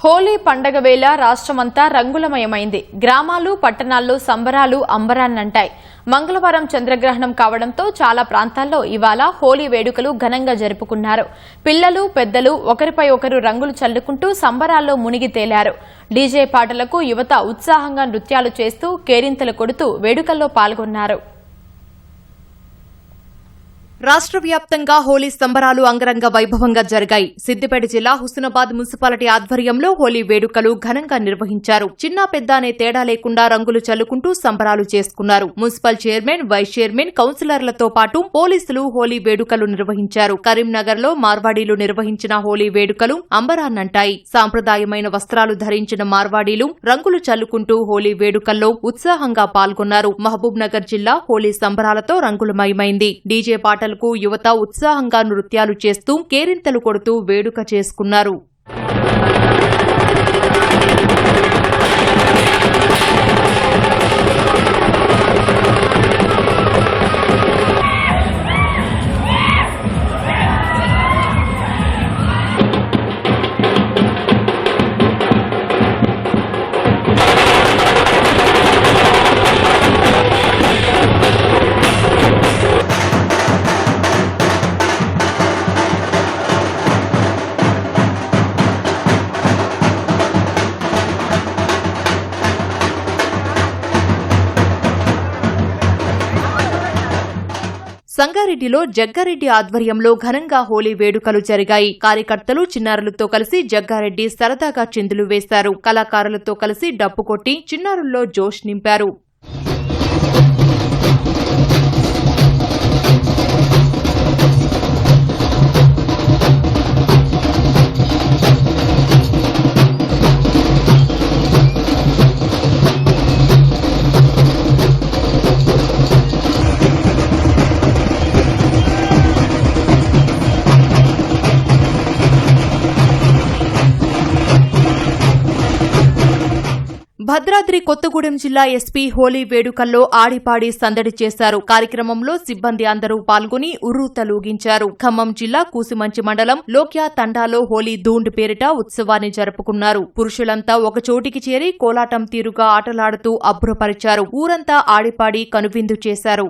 హోలీ పండగ వేళ రాష్ట్రమంతా రంగులమయమైంది. గ్రామాలు పట్టణాల్లో సంబరాలు అంబరాన్నంటాయి. మంగళవారం చంద్రగ్రహణం కావడంతో చాలా ప్రాంతాల్లో ఇవాళ హోలీ వేడుకలు ఘనంగా జరుపుకున్నారు. పిల్లలు పెద్దలు ఒకరిపై ఒకరు రంగులు చల్లుకుంటూ సంబరాల్లో మునిగి తేలారు. డీజే పాటలకు యువత ఉత్సాహంగా నృత్యాలు చేస్తూ కేరింతలు కొడుతూ వేడుకల్లో పాల్గొన్నారు. రాష్ట్ర వ్యాప్తంగా హోలీ సంబరాలు అంగరంగ వైభవంగా జరిగాయి. సిద్దిపేట జిల్లా హుస్నాబాద్ మున్సిపాలిటీ ఆధ్వర్యంలో హోలీ వేడుకలు ఘనంగా నిర్వహించారు. చిన్న పెద్ద అనే తేడా లేకుండా రంగులు చల్లుకుంటూ సంబరాలు చేసుకున్నారు. మున్సిపల్ చైర్మన్, వైస్ చైర్మన్, కౌన్సిలర్లతో పాటు పోలీసులు హోలీ వేడుకలు నిర్వహించారు. కరీంనగర్ లో మార్వాడీలు నిర్వహించిన హోలీ వేడుకలు అంబరాన్నంటాయి. సాంప్రదాయమైన వస్త్రాలు ధరించిన మార్వాడీలు రంగులు చల్లుకుంటూ హోలీ వేడుకల్లో ఉత్సాహంగా పాల్గొన్నారు. మహబూబ్ నగర్ జిల్లా హోలీ సంబరాలతో రంగులమయమైంది. డీజే పాటలకు యువత ఉత్సాహంగా నృత్యాలు చేస్తూ కేరింతలు కొడుతూ వేడుక చేసుకున్నారు. సంగారెడ్డిలో జగ్గారెడ్డి ఆధ్వర్యంలో ఘనంగా హోలీ వేడుకలు జరిగాయి. కార్యకర్తలు చిన్నారులతో కలిసి జగ్గారెడ్డి సరదాగా చిందులు వేశారు. కళాకారులతో కలిసి డప్పు కొట్టి చిన్నారుల్లో జోష్ నింపారు. భద్రాద్రి కొత్తగూడెం జిల్లా ఎస్పీ హోలీ వేడుకల్లో ఆడిపాడి సందడి చేశారు. కార్యక్రమంలో సిబ్బంది అందరూ పాల్గొని ఉర్రూతలూగించారు. ఖమ్మం జిల్లా కూసుమంచి మండలం లోక్యా తండాలో హోలీ ధూండ్ పేరిట ఉత్సవాన్ని జరుపుకున్నారు. పురుషులంతా ఒకచోటికి చేరి కోలాటం తీరుగా ఆటలాడుతూ అబ్బురపరిచారు. ఊరంతా ఆడిపాడి కనువిందు చేశారు.